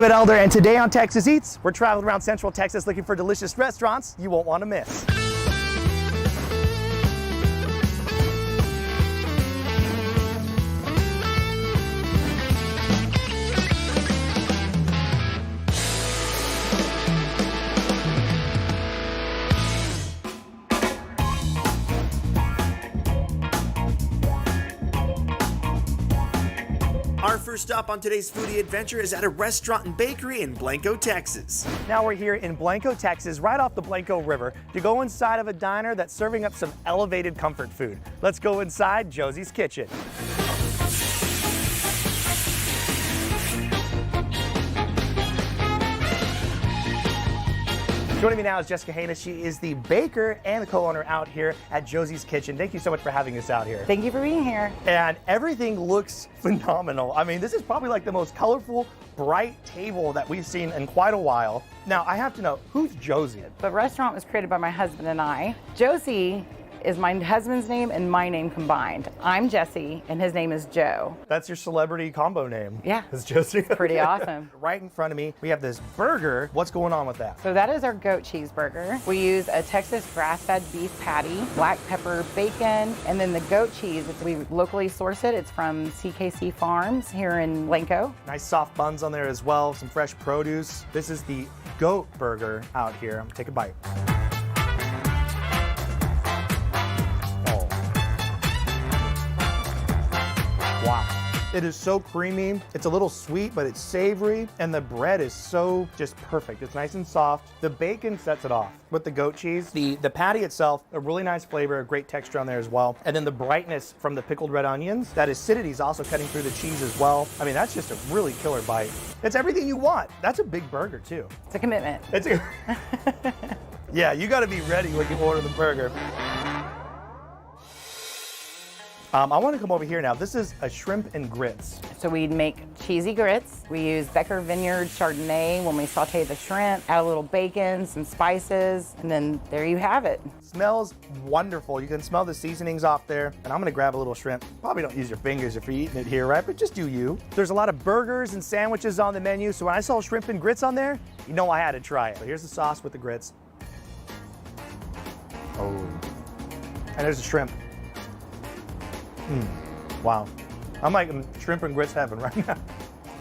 Elder, and today on Texas Eats, we're traveling around Central Texas looking for delicious restaurants you won't want to miss. Our first stop on today's foodie adventure is at a restaurant and bakery in Blanco, Texas. Now we're here in Blanco, Texas, right off the Blanco River, to go inside of a diner that's serving up some elevated comfort food. Let's go inside Josies Kitchen. Joining me now is Jessica Haynes. She is the baker and the co-owner out here at Josies Kitchen. Thank you so much for having us out here. Thank you for being here. And everything looks phenomenal. I mean, this is probably like the most colorful, bright table that we've seen in quite a while. Now, I have to know, who's Josie? The restaurant was created by my husband and I. Josie is my husband's name and my name combined. I'm Jessie, and his name is Joe. That's your celebrity combo name. Yeah. It's Josie. Pretty awesome. Right in front of me, we have this burger. What's going on with that? So that is our goat cheeseburger. We use a Texas grass-fed beef patty, black pepper bacon, and then the goat cheese, we locally source it. It's from CKC Farms here in Blanco. Nice soft buns on there as well, some fresh produce. This is the goat burger out here. I'm gonna take a bite. Wow. It is so creamy. It's a little sweet, but it's savory, and the bread is so just perfect. It's nice and soft. The bacon sets it off with the goat cheese. The patty itself, a really nice flavor, a great texture on there as well. And then the brightness from the pickled red onions. That acidity is also cutting through the cheese as well. I mean, that's just a really killer bite. It's everything you want. That's a big burger too. It's a commitment. Yeah, you gotta be ready when you order the burger. I want to come over here now. This is a shrimp and grits. So we make cheesy grits. We use Becker Vineyard Chardonnay when we saute the shrimp, add a little bacon, some spices, and then there you have it. Smells wonderful. You can smell the seasonings off there. And I'm gonna grab a little shrimp. Probably don't use your fingers if you're eating it here, right? But just do you. There's a lot of burgers and sandwiches on the menu. So when I saw shrimp and grits on there, you know I had to try it. So here's the sauce with the grits. Oh. And there's the shrimp. Wow. I'm like in shrimp and grits heaven right now.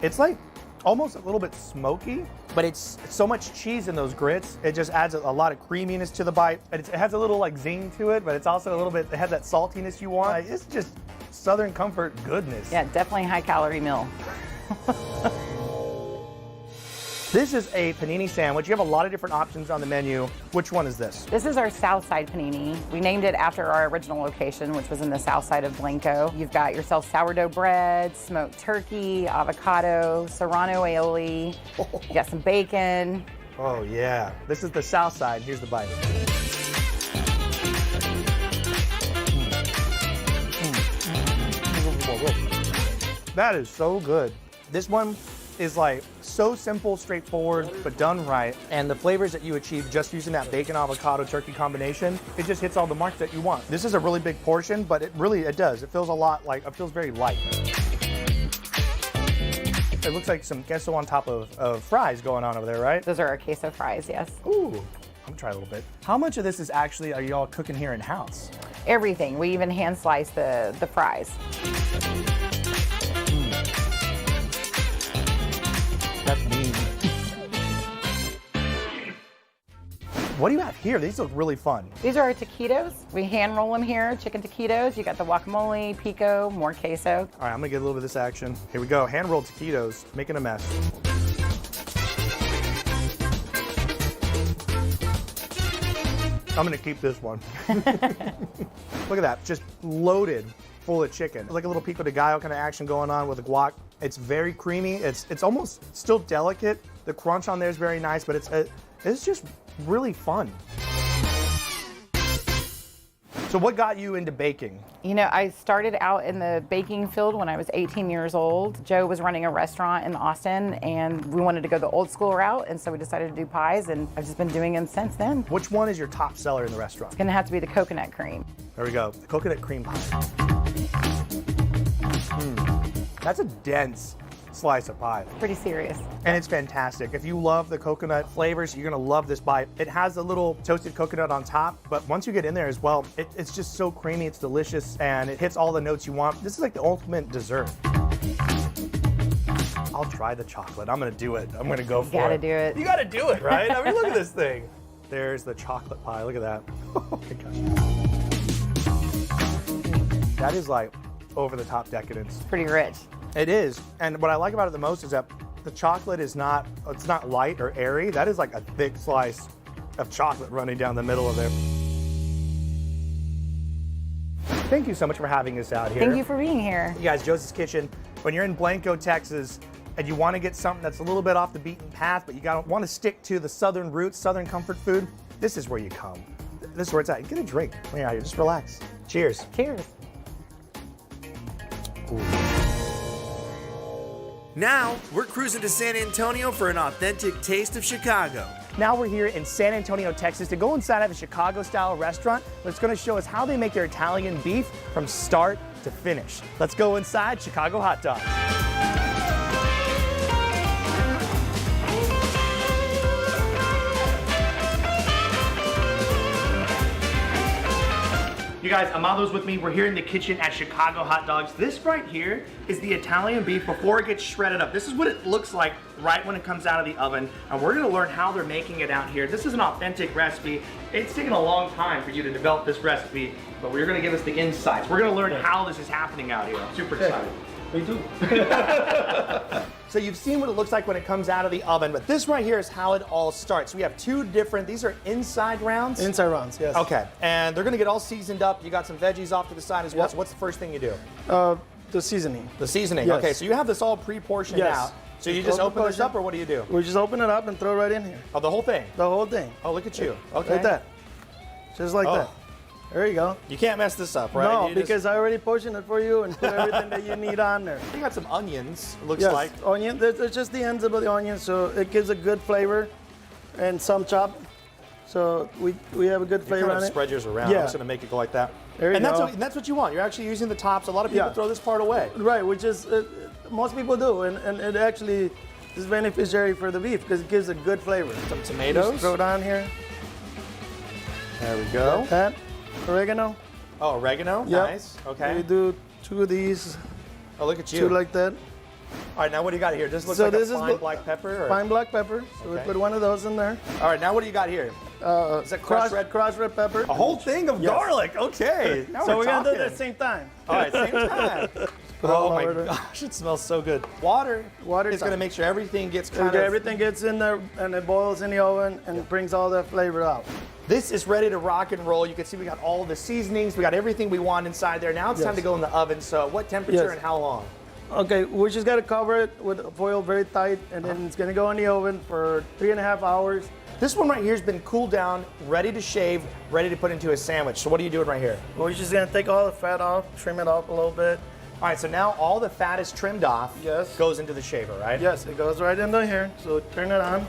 It's like almost a little bit smoky, but it's so much cheese in those grits. It just adds a lot of creaminess to the bite. And it has a little like zing to it, but it's also a little bit, it has that saltiness you want. It's just Southern comfort goodness. Yeah, definitely high calorie meal. This is a panini sandwich. You have a lot of different options on the menu. Which one is this? This is our South Side panini. We named it after our original location, which was in the South Side of Blanco. You've got yourself sourdough bread, smoked turkey, avocado, serrano aioli. You got some bacon. Oh yeah. This is the South Side. Here's the bite. That is so good. This one is like so simple, straightforward, but done right. And the flavors that you achieve just using that bacon, avocado, turkey combination, it just hits all the marks that you want. This is a really big portion, but it does. It feels a lot like, it feels very light. It looks like some queso on top of fries going on over there, right? Those are our queso fries, yes. Ooh, I'm gonna try a little bit. How much of this are y'all cooking here in-house? Everything. We even hand slice the fries. That's mean. What do you have here? These look really fun. These are our taquitos. We hand roll them here, chicken taquitos. You got the guacamole, pico, more queso. All right, I'm gonna get a little bit of this action. Here we go, hand rolled taquitos, making a mess. I'm gonna keep this one. Look at that, just loaded full of chicken. It's like a little pico de gallo kind of action going on with the guac. It's very creamy. It's almost still delicate. The crunch on there is very nice, but it's just really fun. So what got you into baking? You know, I started out in the baking field when I was 18 years old. Joe was running a restaurant in Austin, and we wanted to go the old school route, and so we decided to do pies, and I've just been doing them since then. Which one is your top seller in the restaurant? It's gonna have to be the coconut cream. There we go, the coconut cream pie. That's a dense, slice of pie. Pretty serious. And it's fantastic. If you love the coconut flavors, you're gonna love this bite. It has a little toasted coconut on top, but once you get in there as well, it's just so creamy, it's delicious, and it hits all the notes you want. This is like the ultimate dessert. I'll try the chocolate. I'm gonna do it. I'm gonna go for it. You gotta do it. You gotta do it, right? I mean, look at this thing. There's the chocolate pie. Look at that. Oh my gosh. That is like over the top decadence. Pretty rich. It is. And what I like about it the most is that the chocolate is not light or airy. That is like a thick slice of chocolate running down the middle of there. Thank you so much for having us out here. Thank you for being here. You guys, Josies Kitchen, when you're in Blanco, Texas, and you want to get something that's a little bit off the beaten path, but you want to stick to the southern roots, southern comfort food, this is where you come. This is where it's at. Get a drink when you're out here. Just relax. Cheers. Cheers. Ooh. Now, we're cruising to San Antonio for an authentic taste of Chicago. Now we're here in San Antonio, Texas to go inside of a Chicago-style restaurant that's going to show us how they make their Italian beef from start to finish. Let's go inside Chicago Hot Dog. You guys, Amado's with me. We're here in the kitchen at Chicago Hot Dogs. This right here is the Italian beef before it gets shredded up. This is what it looks like right when it comes out of the oven. And we're gonna learn how they're making it out here. This is an authentic recipe. It's taken a long time for you to develop this recipe, but you're gonna give us the insights. We're gonna learn how this is happening out here. I'm super excited. Me too. So you've seen what it looks like when it comes out of the oven, but this right here is how it all starts. We have two different, these are inside rounds? Inside rounds, yes. Okay, and they're gonna get all seasoned up. You got some veggies off to the side as well. Yep. So what's the first thing you do? The seasoning. The seasoning, Yes. okay, so you have this all pre-portioned Yes. out. So you just open this up, or what do you do? We just open it up and throw it right in here. Oh, the whole thing? The whole thing. Oh, look at you. Okay. Like that. Just like Oh. that. There you go. You can't mess this up, right? No, You because I already portioned it for you and put everything that you need on there. You got some onions, it looks Yes, like. onion. It's just the ends of the onion, so it gives a good flavor, and some chop. So we have a good You flavor kind on of it. spread yours around. Yeah. I'm just gonna make it go like that. There you and go. That's what you want. You're actually using the tops. A lot of people Yeah. throw this part away. Right, which is most people do, and it actually is beneficiary for the beef because it gives a good flavor. Some tomatoes. Just throw it on here. There we go. Like that. Oregano. Oh, oregano. Yep. Nice. Okay. We do two of these, Oh, look at you. two like that. All right, now what do you got here? This looks So like this a is fine what- black pepper. Or? Fine black pepper. So Okay. we put one of those in there. All right, now what do you got here? Is that crushed red? Crushed red pepper. A whole thing of Yes. garlic. Okay. Now So we're gonna do it talking. at the same time. All right, same time. Put Oh all my over. gosh, it smells so good. Water. Water is time. gonna make sure everything gets kind Okay, of. everything gets in there and it boils in the oven and it brings all that flavor out. This is ready to rock and roll. You can see we got all the seasonings. We got everything we want inside there. Now it's time Yes. to go in the oven. So what temperature Yes. and how long? Okay, we just gotta cover it with foil very tight, and then it's gonna go in the oven for 3.5 hours. This one right here has been cooled down, ready to shave, ready to put into a sandwich. So what are you doing right here? We're just gonna take all the fat off, trim it off a little bit. All right, so now all the fat is trimmed off. Yes. Goes into the shaver, right? Yes, it goes right into here. So turn it on,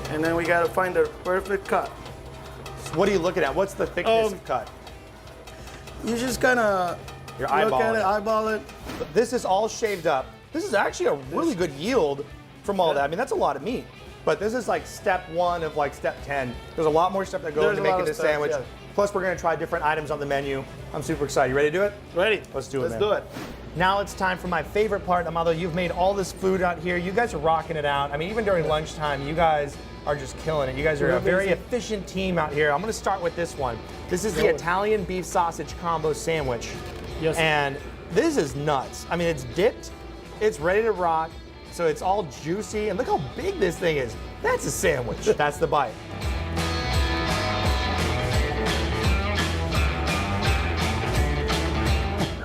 and then we gotta find the perfect cut. So what are you looking at? What's the thickness of cut? You just kind of Your look eyeball at it. it, eyeball it. This is all shaved up. This is actually a really good yield from all that. I mean, that's a lot of meat. But this is like step 1 of like step 10. There's a lot more stuff that goes There's into a lot making of this steps, sandwich. yeah. Plus, we're gonna try different items on the menu. I'm super excited. You ready to do it? Ready? Let's do it, Let's man. do it. Now it's time for my favorite part, Amado. You've made all this food out here. You guys are rocking it out. I mean, even during lunchtime, you guys are just killing it. You guys are We're a very amazing. efficient team out here. I'm gonna start with this one. This is the Italian beef sausage combo sandwich. Yes. And this is nuts. I mean, it's dipped, it's ready to rock, so it's all juicy. And look how big this thing is. That's a sandwich. That's the bite.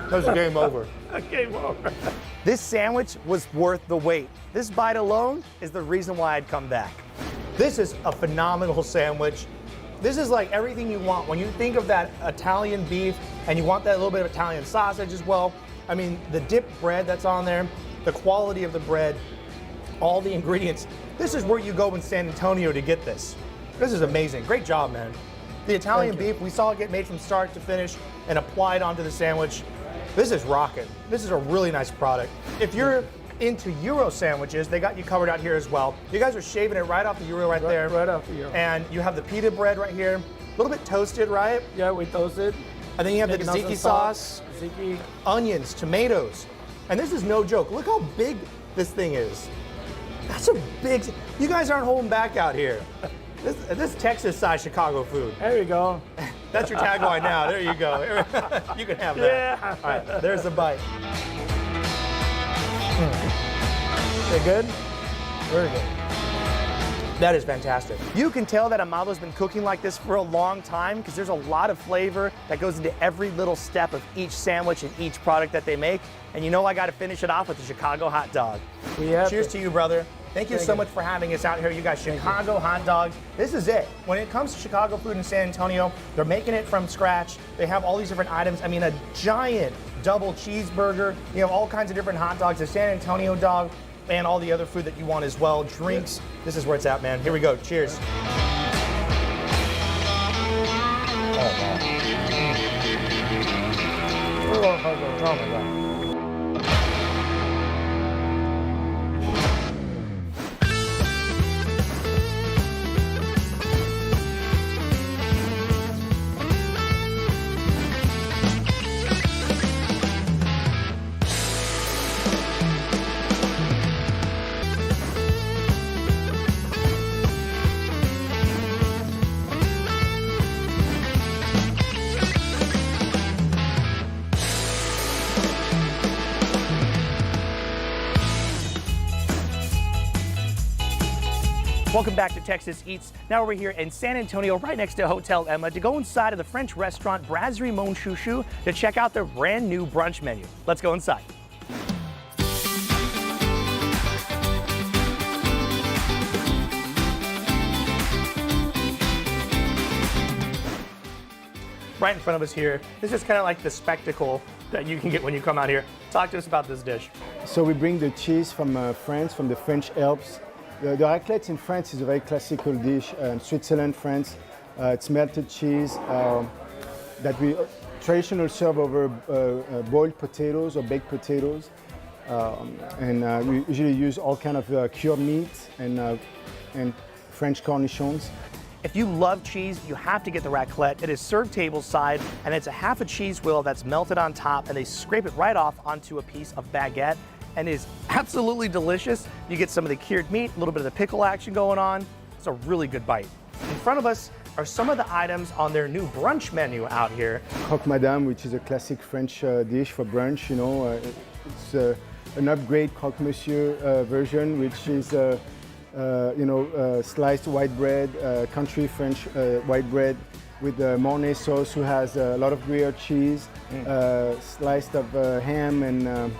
That's game over. Game over. This sandwich was worth the wait. This bite alone is the reason why I'd come back. This is a phenomenal sandwich. This is like everything you want. When you think of that Italian beef and you want that little bit of Italian sausage as well, I mean, the dipped bread that's on there, the quality of the bread, all the ingredients. This is where you go in San Antonio to get this. This is amazing. Great job, man. The Italian Thank you. beef, we saw it get made from start to finish and applied onto the sandwich. This is rocking. This is a really nice product. If you're into Euro sandwiches. They got you covered out here as well. You guys are shaving it right off the Euro right there. Right off the Euro. And you have the pita bread right here. A little bit toasted, right? Yeah, we toast it. And then you have the Making tzatziki awesome sauce, Tzatziki. onions, tomatoes. And this is no joke. Look how big this thing is. That's a big, you guys aren't holding back out here. This Texas-sized Chicago food. There you go. That's your tagline now. There you go. You can have that. Yeah. All right, there's the bite. They good? Very good. That is fantastic. You can tell that Amado's been cooking like this for a long time because there's a lot of flavor that goes into every little step of each sandwich and each product that they make. And you know I got to finish it off with the Chicago hot dog. Cheers to you, brother. Thank you so much for having us out here. You guys, Chicago hot dogs. This is it. When it comes to Chicago food in San Antonio, they're making it from scratch. They have all these different items. I mean, a giant double cheeseburger. You have all kinds of different hot dogs, a San Antonio dog, and all the other food that you want as well. Drinks. This is where it's at, man. Here we go. Cheers. Oh, my God. Welcome back to Texas Eats. Now we're here in San Antonio, right next to Hotel Emma, to go inside of the French restaurant Brasserie Monshushu to check out their brand new brunch menu. Let's go inside. Right in front of us here, this is kind of like the spectacle that you can get when you come out here. Talk to us about this dish. So we bring the cheese from France, from the French Alps. The raclette in France is a very classical dish. In Switzerland, France, it's melted cheese that we traditionally serve over boiled potatoes or baked potatoes. We usually use all kind of cured meat and French cornichons. If you love cheese, you have to get the raclette. It is served tableside, and it's a half a cheese wheel that's melted on top, and they scrape it right off onto a piece of baguette, and it is absolutely delicious. You get some of the cured meat, a little bit of the pickle action going on. It's a really good bite. In front of us are some of the items on their new brunch menu out here. Croque madame, which is a classic French dish for brunch. You know, it's an upgrade croque monsieur version, which is sliced white bread, country French white bread with Mornay sauce, who has a lot of Gruyere cheese, sliced of ham and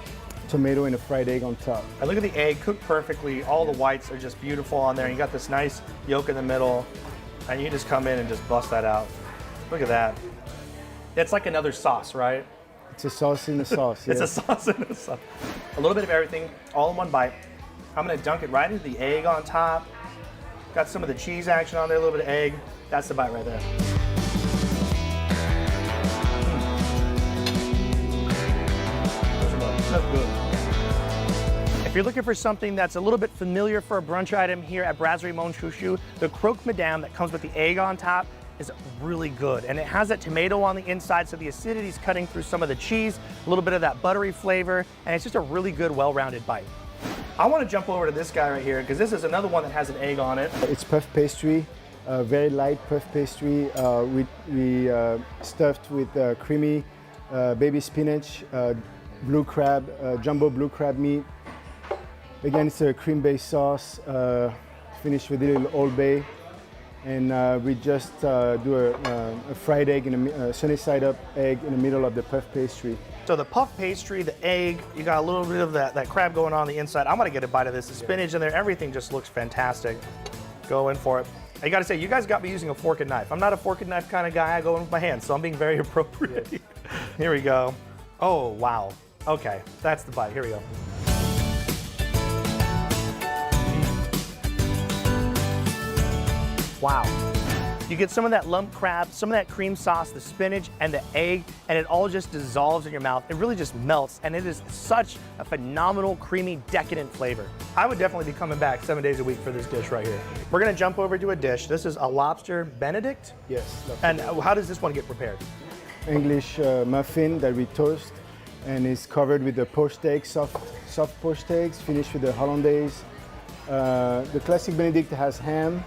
tomato and a fried egg on top. And look at the egg, cooked perfectly. All the whites are just beautiful on there. You got this nice yolk in the middle, and you just come in and just bust that out. Look at that. It's like another sauce, right? It's a sauce in a sauce. It's yes. a sauce in a sauce. A little bit of everything, all in one bite. I'm gonna dunk it right into the egg on top. Got some of the cheese action on there, a little bit of egg. That's the bite right there. That's good. If you're looking for something that's a little bit familiar for a brunch item here at Brasserie Monshushu, the croque madame that comes with the egg on top is really good. And it has that tomato on the inside, so the acidity is cutting through some of the cheese, a little bit of that buttery flavor, and it's just a really good, well-rounded bite. I want to jump over to this guy right here, because this is another one that has an egg on it. It's puff pastry, very light puff pastry. We stuffed with creamy baby spinach, blue crab, jumbo blue crab meat. Again, it's a cream-based sauce, finished with a little Old Bay. And we just do a fried egg, a sunny-side-up egg in the middle of the puff pastry. So the puff pastry, the egg, you got a little bit of that crab going on the inside. I'm gonna get a bite of this. The spinach in there, everything just looks fantastic. Go in for it. I gotta say, you guys got me using a fork and knife. I'm not a fork and knife kind of guy. I go in with my hands, so I'm being very appropriate. Here we go. Oh, wow. Okay, that's the bite. Here we go. Wow. You get some of that lump crab, some of that cream sauce, the spinach, and the egg, and it all just dissolves in your mouth. It really just melts, and it is such a phenomenal, creamy, decadent flavor. I would definitely be coming back 7 days a week for this dish right here. We're gonna jump over to a dish. This is a lobster Benedict. Yes. And how does this one get prepared? English muffin that we toast, and is covered with the poached eggs, soft poached eggs, finished with the hollandaise. The classic Benedict has ham.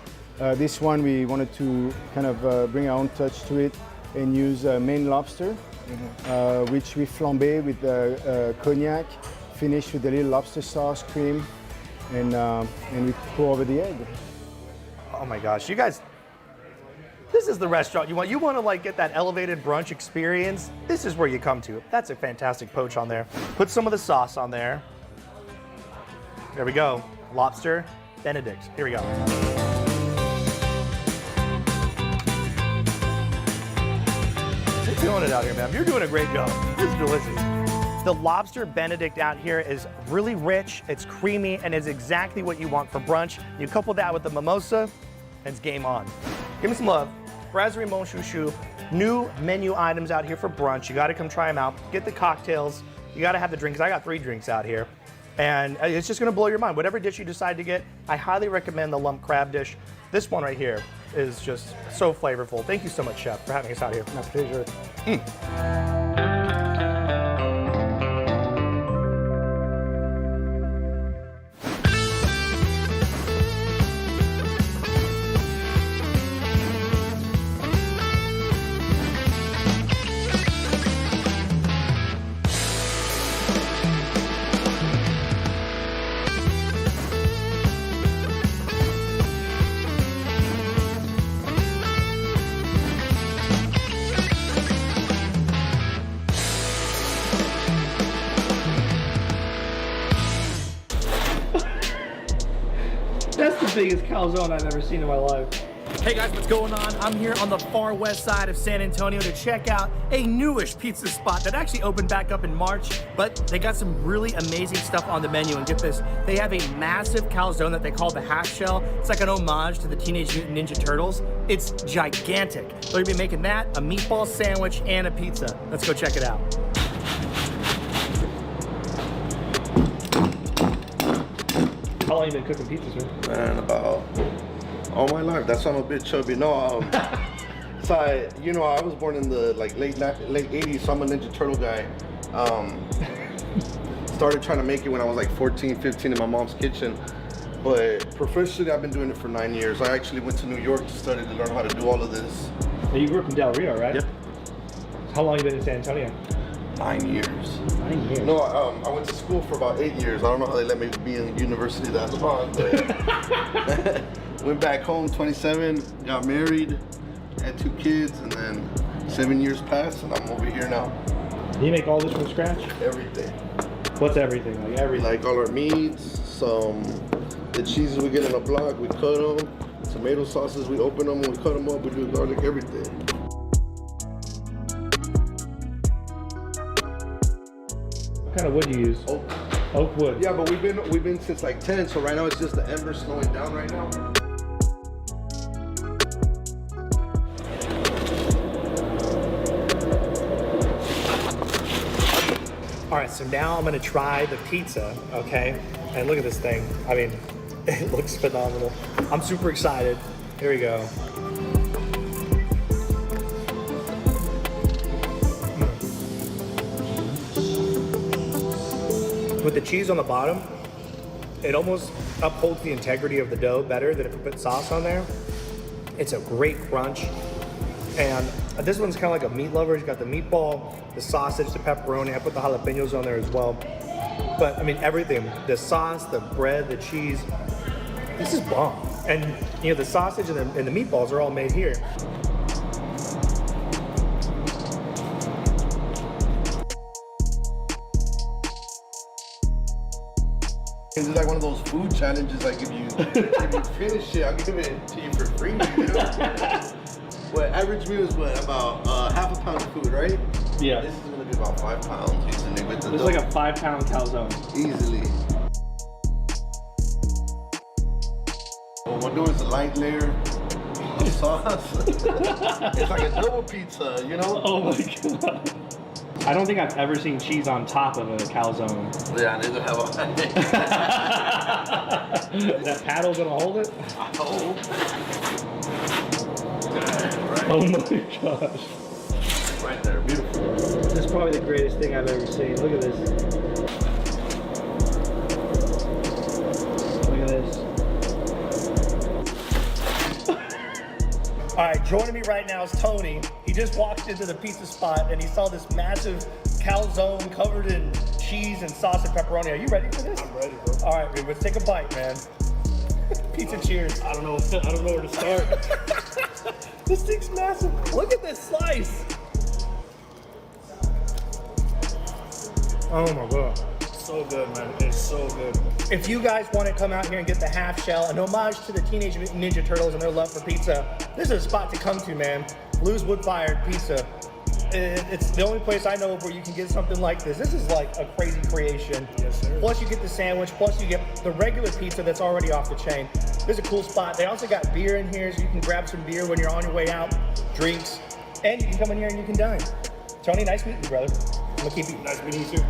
This one we wanted to kind of bring our own touch to it and use Maine lobster, which we flambe with cognac, finished with a little lobster sauce, cream, and we pour over the egg. Oh my gosh, you guys, this is the restaurant you want. You want to like get that elevated brunch experience? This is where you come to. That's a fantastic poach on there. Put some of the sauce on there. There we go. Lobster Benedict. Here we go. You're doing it out here, man. You're doing a great job. This is delicious. The lobster Benedict out here is really rich, it's creamy, and is exactly what you want for brunch. You couple that with the mimosa, and it's game on. Give me some love. Brasserie monshushu, new menu items out here for brunch. You gotta come try them out. Get the cocktails. You gotta have the drinks. I got 3 drinks out here. And it's just gonna blow your mind. Whatever dish you decide to get, I highly recommend the lump crab dish. This one right here is just so flavorful. Thank you so much, Chef, for having us out here. My pleasure. That's the biggest calzone I've ever seen in my life. Hey guys, what's going on? I'm here on the far west side of San Antonio to check out a newish pizza spot that actually opened back up in March, but they got some really amazing stuff on the menu. And get this, they have a massive calzone that they call the half shell. It's like an homage to the Teenage Mutant Ninja Turtles. It's gigantic. They're gonna be making that, a meatball sandwich, and a pizza. Let's go check it out. How long have you been cooking pizzas, man? Man, about all my life. That's why I'm a bit chubby. No, so I was born in the late 80s, so I'm a Ninja Turtle guy. Started trying to make it when I was like 14, 15 in my mom's kitchen. But professionally, I've been doing it for 9 years. I actually went to New York to study to learn how to do all of this. Now you grew up in Del Rio, right? Yep. How long have you been in San Antonio? 9 years. 9 years. No, I went to school for about 8 years. I don't know how they let me be in university that long, but went back home, 27, got married, had 2 kids, and then 7 years passed, and I'm over here now. Do you make all this from scratch? Everything. What's everything? Like everything? Like all our meats, the cheeses we get in a block, we cut them. Tomato sauces, we open them, we cut them up, we do garlic, everything. What kind of wood do you use? Oak. Oak wood. Yeah, but we've been since like 10, so right now it's just the ember slowing down right now. All right, so now I'm gonna try the pizza, okay? And look at this thing. I mean, it looks phenomenal. I'm super excited. Here we go. With the cheese on the bottom, it almost upholds the integrity of the dough better than if you put sauce on there. It's a great crunch. And this one's kind of like a meat lover. It's got the meatball, the sausage, the pepperoni. I put the jalapenos on there as well. But I mean, everything, the sauce, the bread, the cheese, this is bomb. And the sausage and the meatballs are all made here. It's like one of those food challenges, like if you finish it, I'll give it to you for free, What, average meal is what, about half a pound of food, right? Yeah. This is gonna be about 5 pounds using it with the This is like a 5-pound calzone. Easily. What we'll do is a light layer the sauce. It's like a double pizza, you know? Oh my god. I don't think I've ever seen cheese on top of a calzone. Yeah, neither have I. Is that paddle gonna hold it? Oh. Right. Oh my gosh. Right there, beautiful. This is probably the greatest thing I've ever seen. Look at this. Look at this. All right, joining me right now is Tony. He just walked into the pizza spot and he saw this massive calzone covered in cheese and sauce and pepperoni. Are you ready for this? I'm ready, bro. All right, dude, let's take a bite, man. Pizza cheers. I don't know where to start. This thing's massive. Look at this slice. Oh my god. So good, man. It's so good. If you guys want to come out here and get the half shell, an homage to the Teenage Mutant Ninja Turtles and their love for pizza, this is a spot to come to, man. Blue's Wood-Fired Pizza. It's the only place I know of where you can get something like this. This is like a crazy creation. Yes, sir. Plus you get the sandwich, plus you get the regular pizza that's already off the chain. This is a cool spot. They also got beer in here, so you can grab some beer when you're on your way out, drinks, and you can come in here and you can dine. Tony, nice meeting you, brother. I'm gonna keep eating. Nice meeting you too.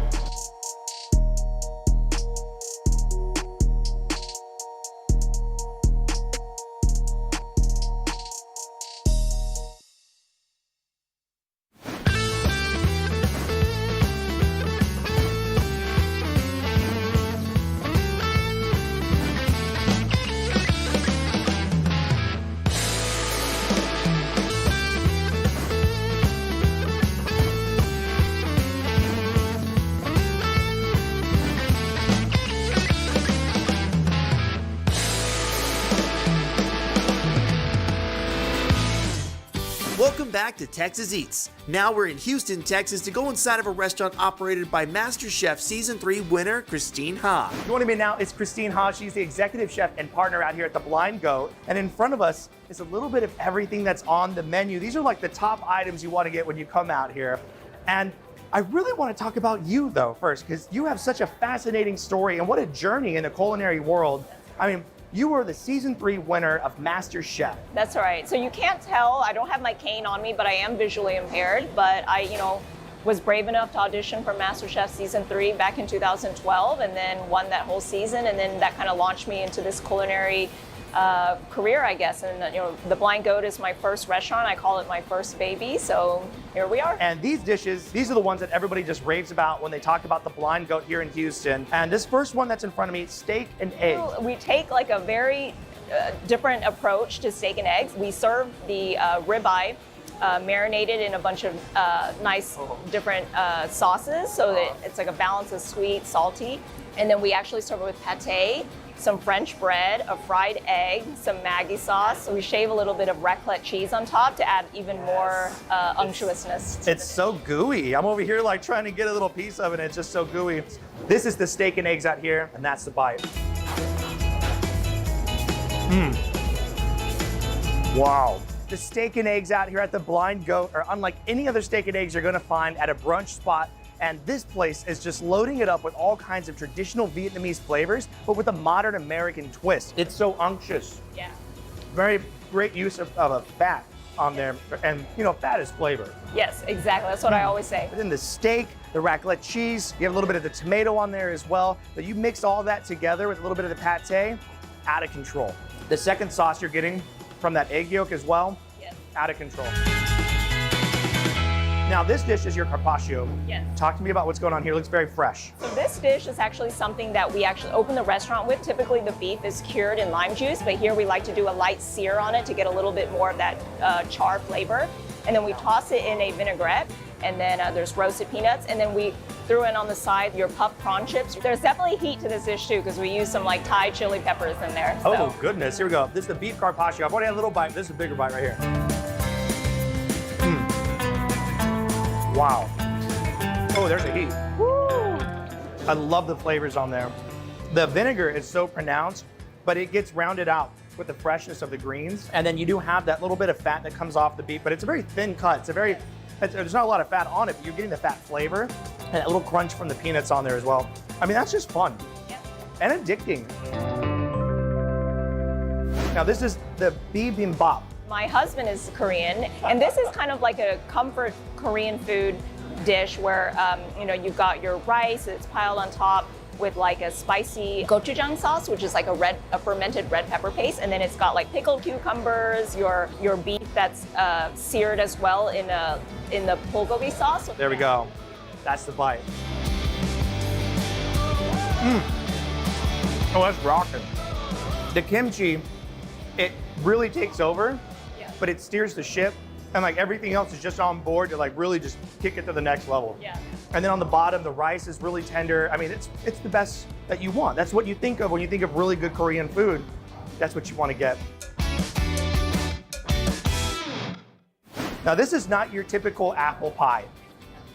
Welcome back to Texas Eats. Now we're in Houston, Texas to go inside of a restaurant operated by MasterChef Season 3 winner Christine Ha. Joining me now is Christine Ha. She's the executive chef and partner out here at the Blind Goat. And in front of us is a little bit of everything that's on the menu. These are like the top items you want to get when you come out here. And I really want to talk about you though first, because you have such a fascinating story and what a journey in the culinary world. I mean, you were the Season 3 winner of MasterChef. That's right. So you can't tell, I don't have my cane on me, but I am visually impaired. But I, was brave enough to audition for MasterChef Season 3 back in 2012 and then won that whole season. And then that kind of launched me into this culinary career, I guess. And the Blind Goat is my first restaurant. I call it my first baby. So here we are. And these dishes, these are the ones that everybody just raves about when they talk about the Blind Goat here in Houston. And this first one that's in front of me, steak and eggs. We take like a very different approach to steak and eggs. We serve the ribeye marinated in a bunch of nice different sauces, so that it's like a balance of sweet, salty. And then we actually serve it with pate, some French bread, a fried egg, some Maggi sauce. So we shave a little bit of raclette cheese on top to add even more unctuousness. It's so gooey. I'm over here like trying to get a little piece of it, and it's just so gooey. This is the steak and eggs out here, and that's the bite. Wow. The steak and eggs out here at the Blind Goat are unlike any other steak and eggs you're gonna find at a brunch spot. And this place is just loading it up with all kinds of traditional Vietnamese flavors, but with a modern American twist. It's so unctuous. Yeah. Very great use of a fat on there. And fat is flavor. Yes, exactly. That's what I always say. But then the steak, the raclette cheese, you have a little bit of the tomato on there as well. But you mix all that together with a little bit of the pate, out of control. The second sauce you're getting from that egg yolk as well, Yes. out of control. Now this dish is your carpaccio. Yes. Talk to me about what's going on here. It looks very fresh. So this dish is actually something that we actually open the restaurant with. Typically the beef is cured in lime juice, but here we like to do a light sear on it to get a little bit more of that char flavor. And then we toss it in a vinaigrette, and then there's roasted peanuts, and then we threw in on the side your puffed prawn chips. There's definitely heat to this dish too, because we use some like Thai chili peppers in there. Oh goodness, here we go. This is the beef carpaccio. I've already had a little bite. This is a bigger bite right here. Wow. Oh, there's a heat. Woo! I love the flavors on there. The vinegar is so pronounced, but it gets rounded out with the freshness of the greens. And then you do have that little bit of fat that comes off the beef, but it's a very thin cut. There's not a lot of fat on it, but you're getting the fat flavor and that little crunch from the peanuts on there as well. I mean, that's just fun. Yeah. And addicting. Now this is the bibimbap. My husband is Korean, and this is kind of like a comfort Korean food dish where you know, you've got your rice, it's piled on top with like a spicy gochujang sauce, which is like a fermented red pepper paste, and then it's got like pickled cucumbers, your beef that's seared as well in the bulgogi sauce. There we go. That's the bite. Oh, that's rocking. The kimchi, it really takes over, but it steers the ship, and like everything else is just on board to like really just kick it to the next level. Yeah. And then on the bottom, the rice is really tender. I mean, it's the best that you want. That's what you think of when you think of really good Korean food. That's what you want to get. Now, this is not your typical apple pie.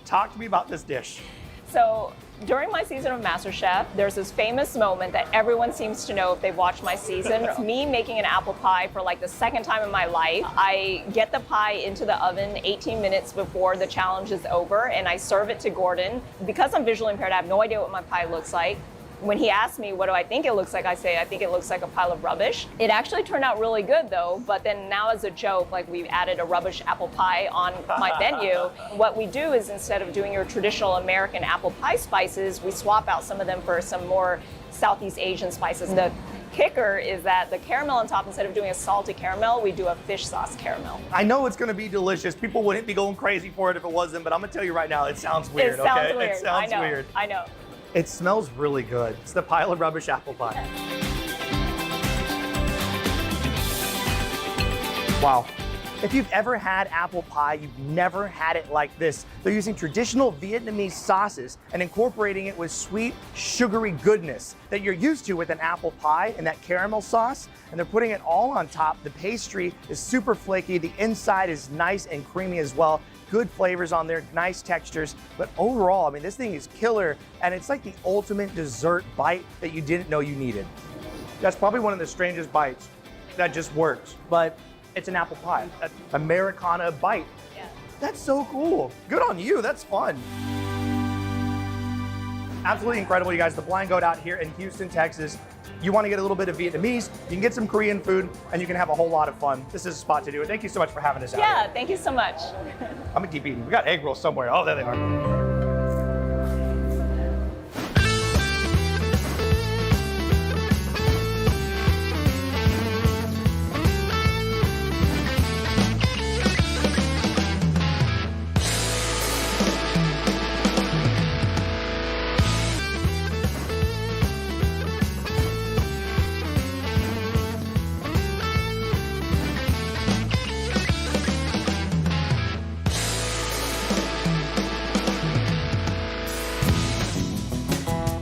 Talk to me about this dish. So during my season of MasterChef, there's this famous moment that everyone seems to know if they've watched my season. It's me making an apple pie for like the second time in my life. I get the pie into the oven 18 minutes before the challenge is over, and I serve it to Gordon. Because I'm visually impaired, I have no idea what my pie looks like. When he asked me, what do I think it looks like? I say, I think it looks like a pile of rubbish. It actually turned out really good though, but then now as a joke, like we've added a rubbish apple pie on my menu. What we do is instead of doing your traditional American apple pie spices, we swap out some of them for some more Southeast Asian spices. The kicker is that the caramel on top, instead of doing a salty caramel, we do a fish sauce caramel. I know it's gonna be delicious. People wouldn't be going crazy for it if it wasn't, but I'm gonna tell you right now, it sounds weird, It sounds okay? weird. It sounds weird. I know. It smells really good. It's the pile of rubbish apple pie. Wow. If you've ever had apple pie, you've never had it like this. They're using traditional Vietnamese sauces and incorporating it with sweet, sugary goodness that you're used to with an apple pie and that caramel sauce. And they're putting it all on top. The pastry is super flaky. The inside is nice and creamy as well. Good flavors on there, nice textures. But overall, I mean, this thing is killer. And it's like the ultimate dessert bite that you didn't know you needed. That's probably one of the strangest bites that just works. But it's an apple pie, an Americana bite. Yeah. That's so cool. Good on you, that's fun. Absolutely incredible, you guys. The Blind Goat out here in Houston, Texas. You want to get a little bit of Vietnamese, you can get some Korean food, and you can have a whole lot of fun. This is a spot to do it. Thank you so much for having us out Yeah, here. thank you so much. I'm gonna keep eating. We got egg rolls somewhere. Oh, there they are.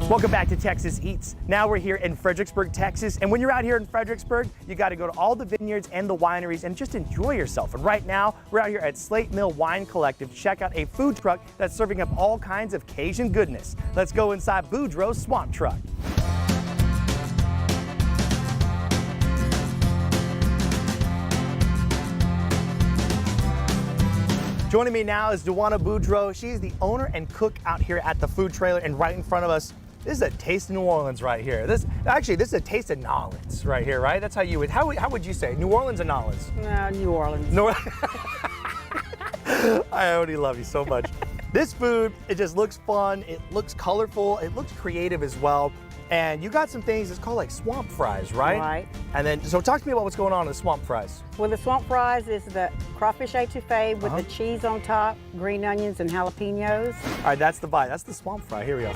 Welcome back to Texas Eats. Now we're here in Fredericksburg, Texas. And when you're out here in Fredericksburg, you got to go to all the vineyards and the wineries and just enjoy yourself. And right now, we're out here at Slate Mill Wine Collective. Check out a food truck that's serving up all kinds of Cajun goodness. Let's go inside Boudreau's Swamp Truck. Joining me now is Duana Boudreaux. She's the owner and cook out here at the food trailer, and right in front of us, this is a taste of New Orleans right here. This is a taste of Nolans right here, right? That's how you would, how would you say? New Orleans or Nolans? No, New Orleans. I already love you so much. This food, it just looks fun, it looks colorful, it looks creative as well. And you got some things, it's called like swamp fries, right? Right. And then, so talk to me about what's going on in the swamp fries. Well, the swamp fries is the crawfish etouffee with the cheese on top, green onions and jalapenos. All right, that's the bite. That's the swamp fry. Here we go.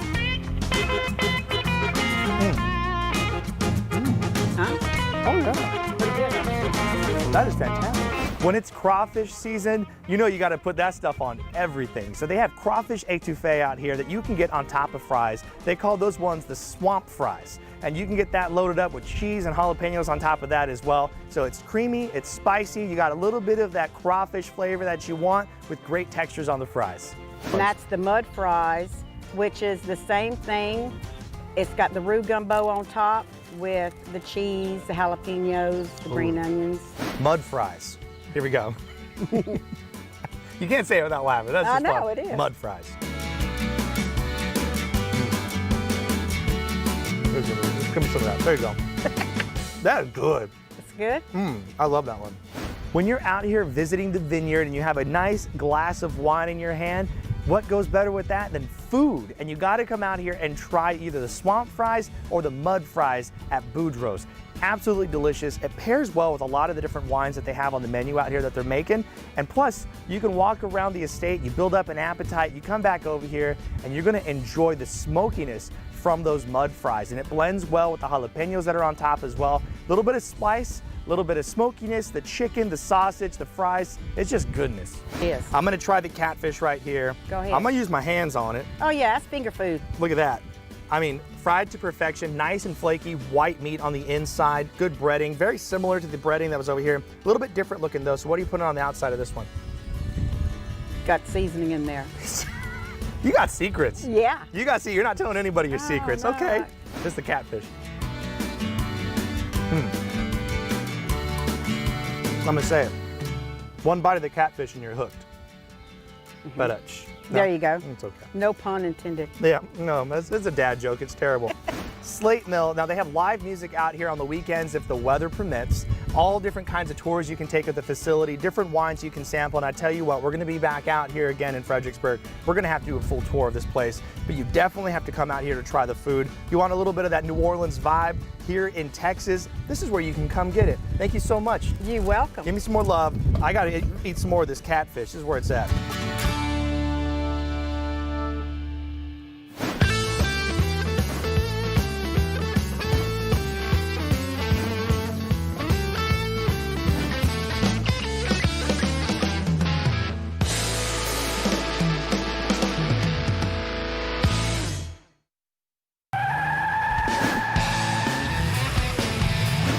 Huh? Oh, yeah. Pretty good. That is fantastic. When it's crawfish season, you know you got to put that stuff on everything. So they have crawfish etouffee out here that you can get on top of fries. They call those ones the swamp fries. And you can get that loaded up with cheese and jalapenos on top of that as well. So it's creamy, it's spicy, you got a little bit of that crawfish flavor that you want with great textures on the fries. And that's the mud fries, which is the same thing. It's got the roux gumbo on top with the cheese, the jalapenos, the green onions. Mud fries. Here we go. You can't say it without laughing. That's just I know, fun. it is. Mud fries. Give me some of that. There you go. That is good. It's good. I love that one. When you're out here visiting the vineyard and you have a nice glass of wine in your hand, what goes better with that than food? And you gotta come out here and try either the swamp fries or the mud fries at Boudreaus. Absolutely delicious. It pairs well with a lot of the different wines that they have on the menu out here that they're making. And plus, you can walk around the estate, you build up an appetite, you come back over here, and you're gonna enjoy the smokiness from those mud fries. And it blends well with the jalapenos that are on top as well. A little bit of spice, a little bit of smokiness, the chicken, the sausage, the fries. It's just goodness. Yes. I'm gonna try the catfish right here. Go ahead. I'm gonna use my hands on it. Oh yeah, that's finger food. Look at that. I mean, fried to perfection, nice and flaky, white meat on the inside, good breading, very similar to the breading that was over here. A little bit different looking though, so what are you putting on the outside of this one? Got seasoning in there. You got secrets. Yeah. You got you're not telling anybody your secrets. no. Okay. This is the catfish. I'm gonna say it. One bite of the catfish and you're hooked. But There you go. It's okay. No pun intended. Yeah, no, it's a dad joke. It's terrible. Slate Mill. Now they have live music out here on the weekends if the weather permits. All different kinds of tours you can take at the facility, different wines you can sample. And I tell you what, we're going to be back out here again in Fredericksburg. We're going to have to do a full tour of this place, but you definitely have to come out here to try the food. You want a little bit of that New Orleans vibe here in Texas? This is where you can come get it. Thank you so much. You're welcome. Give me some more love. I got to eat some more of this catfish. This is where it's at.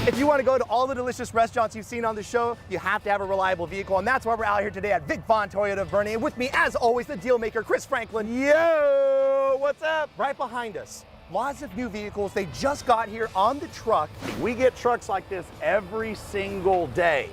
If you want to go to all the delicious restaurants you've seen on the show, you have to have a reliable vehicle, and that's why we're out here today at Vic Vaughn Toyota of Boerne. And with me, as always, the deal maker, Chris Franklin. Yo, what's up? Right behind us, lots of new vehicles. They just got here on the truck. We get trucks like this every single day.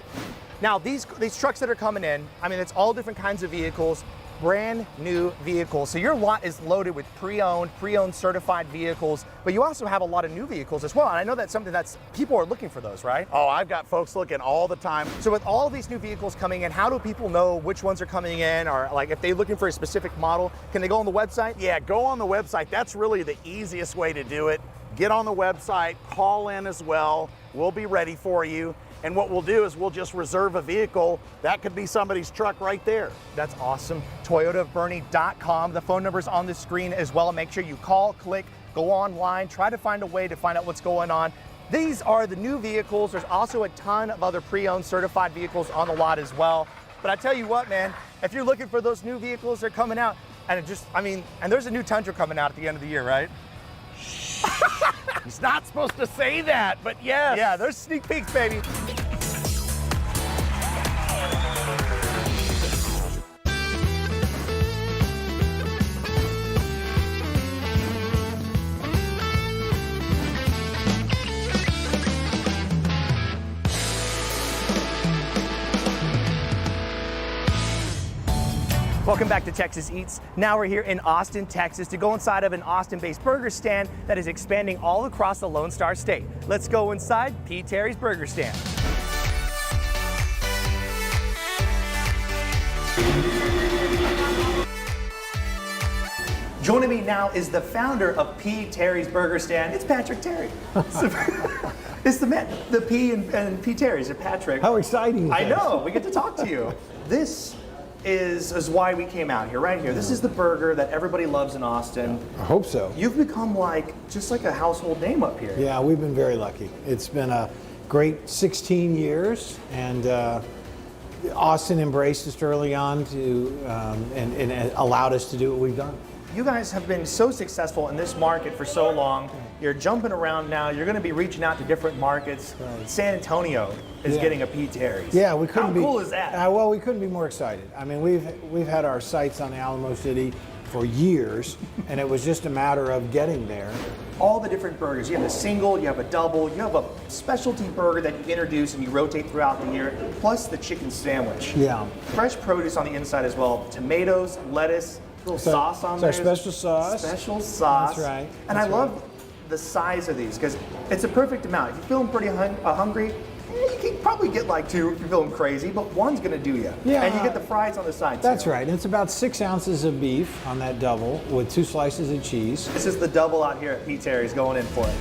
Now, these trucks that are coming in, I mean, it's all different kinds of vehicles. Brand new vehicles. So your lot is loaded with pre-owned certified vehicles, but you also have a lot of new vehicles as well. And I know that's something that's, people are looking for those, right? Oh, I've got folks looking all the time. So with all these new vehicles coming in, how do people know which ones are coming in? Or like if they're looking for a specific model, can they go on the website? Yeah, go on the website. That's really the easiest way to do it. Get on the website, call in as well. We'll be ready for you. And what we'll do is we'll just reserve a vehicle. That could be somebody's truck right there. That's awesome. ToyotaofBoerne.com. The phone number's on the screen as well. Make sure you call, click, go online, try to find a way to find out what's going on. These are the new vehicles. There's also a ton of other pre-owned certified vehicles on the lot as well. But I tell you what, man, if you're looking for those new vehicles, they're coming out. And and there's a new Tundra coming out at the end of the year, right? He's not supposed to say that, but yes. Yeah, there's sneak peeks, baby. Welcome back to Texas Eats. Now we're here in Austin, Texas to go inside of an Austin-based burger stand that is expanding all across the Lone Star State. Let's go inside Pterrys Burger Stand. Joining me now is the founder of Pterrys Burger Stand. It's Patrick Terry. It's the man, the P and Pterrys, Patrick. How exciting. I know, we get to talk to you. This is why we came out here, right here. This is the burger that everybody loves in Austin. I hope so. You've become just like a household name up here. Yeah, we've been very lucky. It's been a great 16 years, and Austin embraced us early on and allowed us to do what we've done. You guys have been so successful in this market for so long. You're jumping around now. You're going to be reaching out to different markets. Right. San Antonio is getting a Pterrys. Yeah, we couldn't be. How cool is that? Well, we couldn't be more excited. I mean, we've had our sights on Alamo City for years, and it was just a matter of getting there. All the different burgers. You have a single, you have a double, you have a specialty burger that you introduce and you rotate throughout the year, plus the chicken sandwich. Yeah. Fresh produce on the inside as well. Tomatoes, lettuce, little sauce on there. It's our special sauce. Special sauce. That's right. And I love the size of these because it's a perfect amount. If you're feeling pretty hungry, you can probably get like 2 if you're feeling crazy, but one's gonna do you. Yeah. And you get the fries on the side That's too. right. And it's about 6 ounces of beef on that double with 2 slices of cheese. This is the double out here at pterrys going in for it.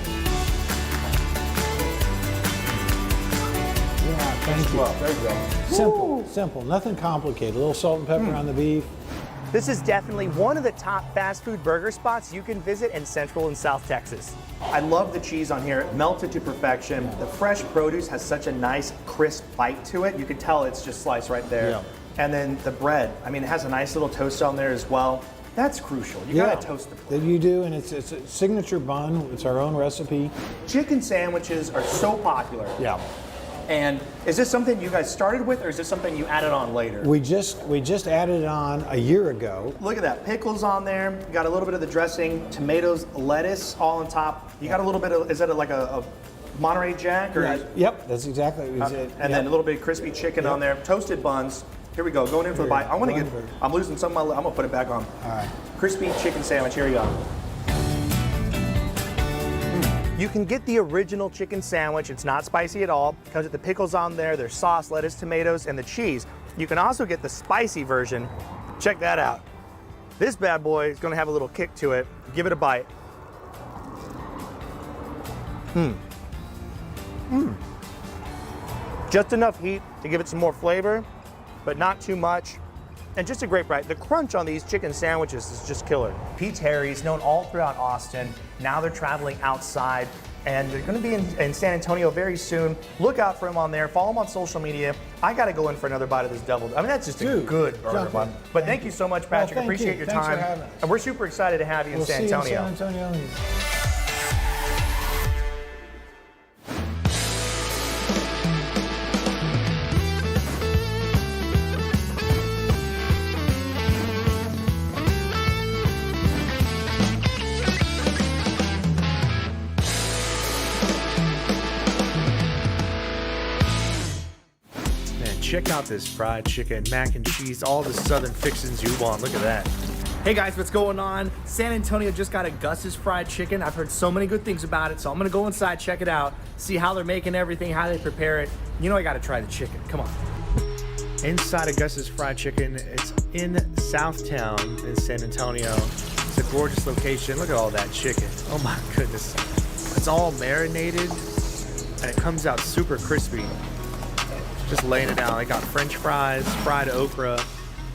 Yeah, thank you. Well, there you go. Simple, simple, nothing complicated. A little salt and pepper on the beef. This is definitely one of the top fast food burger spots you can visit in Central and South Texas. I love the cheese on here, melted to perfection. The fresh produce has such a nice crisp bite to it. You can tell it's just sliced right there. Yeah. And then the bread, I mean, it has a nice little toast on there as well. That's crucial. You gotta toast the plate. That you do, and it's a signature bun. It's our own recipe. Chicken sandwiches are so popular. Yeah. And is this something you guys started with, or is this something you added on later? We just added it on a year ago. Look at that, pickles on there. You got a little bit of the dressing, tomatoes, lettuce, all on top. You got a little bit of, is that like a Monterey Jack? Or Yep, that's exactly what we did. And then a little bit of crispy chicken on there, toasted buns. Here we go, going in for the bite. I want to get, I'm losing some of my, I'm gonna put it back on. All right. Crispy chicken sandwich, here you go. You can get the original chicken sandwich. It's not spicy at all. Comes with the pickles on there, there's sauce, lettuce, tomatoes, and the cheese. You can also get the spicy version. Check that out. This bad boy is gonna have a little kick to it. Give it a bite. Just enough heat to give it some more flavor, but not too much. And just a great bite. The crunch on these chicken sandwiches is just killer. Pterrys, known all throughout Austin. Now they're traveling outside, and they're gonna be in San Antonio very soon. Look out for them on there. Follow them on social media. I gotta go in for another bite of this double. I mean, that's just a good burger bun. But thank you so much, Patrick. Appreciate your Thanks time. for having us. And we're super excited to have you in San Antonio. See you in San Antonio. Check out this fried chicken, mac and cheese, all the southern fixings you want. Look at that. Hey guys, what's going on? San Antonio just got a Gus's Fried Chicken. I've heard so many good things about it, so I'm gonna go inside, check it out, see how they're making everything, how they prepare it. You know I gotta try the chicken, come on. Inside of Gus's Fried Chicken, it's in Southtown in San Antonio. It's a gorgeous location. Look at all that chicken. Oh my goodness. It's all marinated and it comes out super crispy. Just laying it down. They got French fries, fried okra,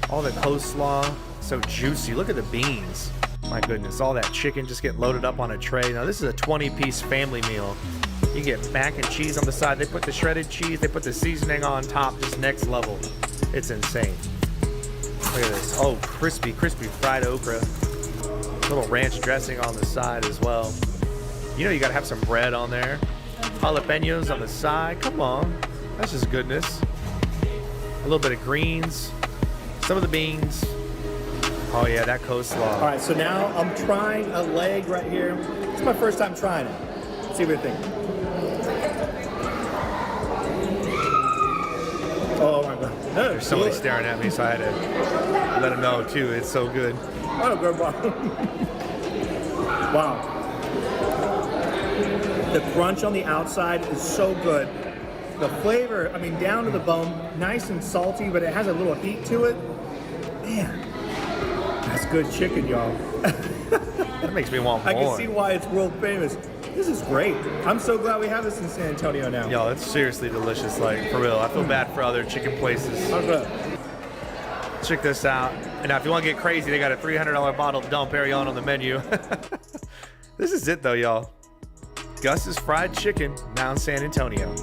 all the coleslaw, so juicy. Look at the beans. My goodness, all that chicken just getting loaded up on a tray. Now this is a 20-piece family meal. You get mac and cheese on the side. They put the shredded cheese, they put the seasoning on top, just next level. It's insane. Look at this. Oh, crispy, crispy fried okra. Little ranch dressing on the side as well. You know you gotta have some bread on there. Jalapenos on the side. Come on. That's just goodness. A little bit of greens, some of the beans. Oh yeah, that coleslaw. All right, so now I'm trying a leg right here. It's my first time trying it. Let's see what you think. Oh my God. There's somebody staring at me, so I had to let them know too. It's so good. Oh, good. Wow. The crunch on the outside is so good. The flavor, I mean, down to the bone, nice and salty, but it has a little heat to it. Man, that's good chicken, y'all. That makes me want more. I can see why it's world famous. This is great. I'm so glad we have this in San Antonio now. Yo, it's seriously delicious, like, for real. I feel bad for other chicken places. Okay. Check this out. And now if you want to get crazy, they got a $300 bottle of Dom Perignon on the menu. This is it though, y'all. Gus's Fried Chicken, now in San Antonio.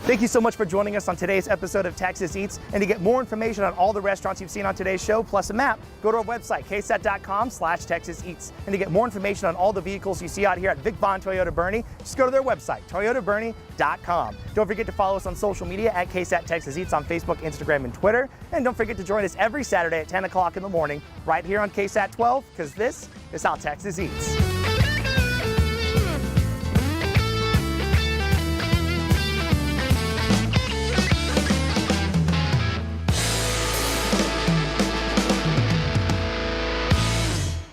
Thank you so much for joining us on today's episode of Texas Eats. And to get more information on all the restaurants you've seen on today's show, plus a map, go to our website, ksat.com/Texas Eats. And to get more information on all the vehicles you see out here at Vic Bond Toyota Bernie, just go to their website, toyotabernie.com. Don't forget to follow us on social media at KSAT Texas Eats on Facebook, Instagram, and Twitter. And don't forget to join us every Saturday at 10 o'clock in the morning right here on KSAT 12, because this is how Texas Eats.